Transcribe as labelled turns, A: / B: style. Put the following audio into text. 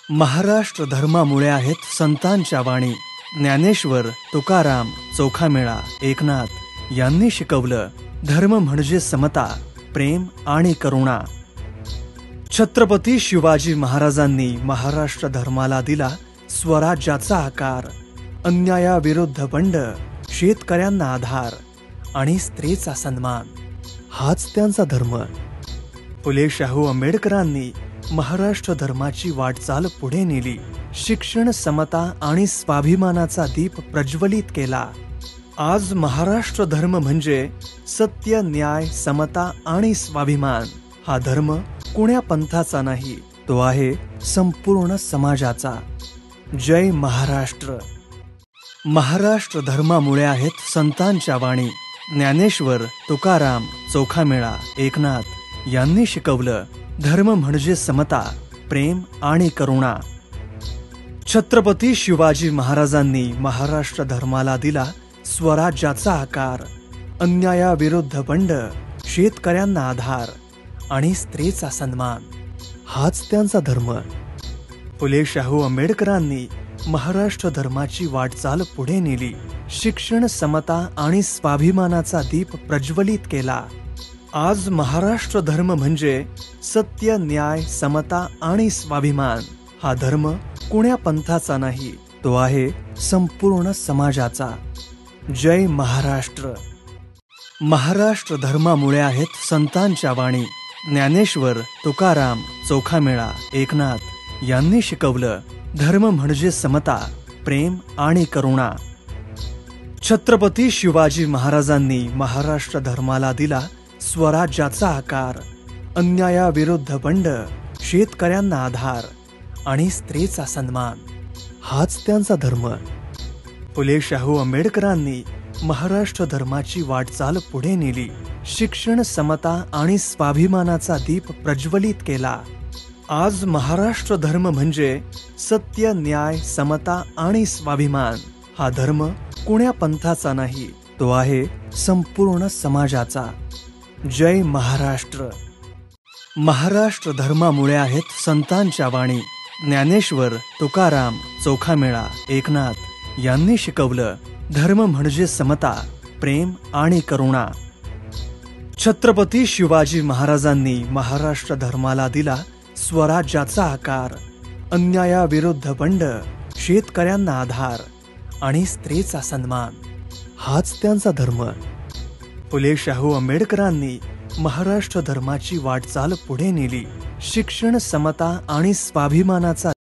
A: महाराष्ट्र धर्मामुळे आहेत संतांच्या वाणी। ज्ञानेश्वर, तुकाराम, चोखामेळा, एकनाथ यांनी शिकवलं धर्म म्हणजे समता, प्रेम आणि करुणा। छत्रपती शिवाजी महाराजांनी महाराष्ट्र धर्माला दिला स्वराज्याचा आकार। अन्यायाविरुद्ध बंड, शेतकऱ्यांना आधार आणि स्त्रीचा सन्मान, हाच त्यांचा धर्म। फुले शाहू आंबेडकरांनी महाराष्ट्र धर्माची वाटचाल पुढे नेली। शिक्षण, समता आणि स्वाभिमानाचा दीप प्रज्वलित केला। आज महाराष्ट्र धर्म म्हणजे सत्य, न्याय, समता आणि स्वाभिमान। हा धर्म कोण्या पंथाचा नाही, तो आहे संपूर्ण समाजाचा। जय महाराष्ट्र। महाराष्ट्र धर्मामुळे आहेत संतांच्या वाणी। ज्ञानेश्वर, तुकाराम, चोखामेळा, एकनाथ यांनी शिकवलं धर्म म्हणजे समता, प्रेम आणि करुणा। छत्रपती शिवाजी महाराजांनी महाराष्ट्र धर्माला दिला स्वराज्याचा आकार। अन्यायाविरुद्ध बंड, शेतकऱ्यांना आधार आणि स्त्रीचा सन्मान, हाच त्यांचा धर्म। फुले शाहू आंबेडकरांनी महाराष्ट्र धर्माची वाटचाल पुढे नेली। शिक्षण, समता आणि स्वाभिमानाचा दीप प्रज्वलित केला। आज महाराष्ट्र धर्म म्हणजे सत्य, न्याय, समता आणि स्वाभिमान। हा धर्म कोण्या पंथाचा नाही, तो आहे संपूर्ण समाजाचा। जय महाराष्ट्र। महाराष्ट्र धर्मामुळे आहेत संतांच्या वाणी। ज्ञानेश्वर, तुकाराम, चोखामेळा, एकनाथ यांनी शिकवलं धर्म म्हणजे समता, प्रेम आणि करुणा। छत्रपती शिवाजी महाराजांनी महाराष्ट्र धर्माला दिला स्वराज्याचा आकार। अन्यायाविरुद्ध बंड, शेतकऱ्यांना आधार आणि स्त्रीचा सन्मान, हाच त्यांचा धर्म। फुले शाहू आंबेडकरांनी महाराष्ट्र धर्माची वाटचाल पुढे नेली। शिक्षण, समता आणि स्वाभिमानाचा दीप प्रज्वलित केला। आज महाराष्ट्र धर्म म्हणजे सत्य, न्याय, समता आणि स्वाभिमान। हा धर्म कोण्या पंथाचा नाही, तो आहे संपूर्ण समाजाचा। जय महाराष्ट्र। महाराष्ट्र धर्मामुळे आहेत संतांच्या वाणी। ज्ञानेश्वर, तुकाराम, चोखामेळा, एकनाथ यांनी शिकवलं धर्म म्हणजे समता, प्रेम आणि करुणा। छत्रपती शिवाजी महाराजांनी महाराष्ट्र धर्माला दिला स्वराज्याचा आकार। अन्यायाविरुद्ध बंड, शेतकऱ्यांना आधार आणि स्त्रीचा सन्मान, हाच त्यांचा धर्म। फुले शाहू आंबेडकरांनी महाराष्ट्र धर्माची वाटचाल पुढे नेली। शिक्षण, समता आणि स्वाभिमानाचा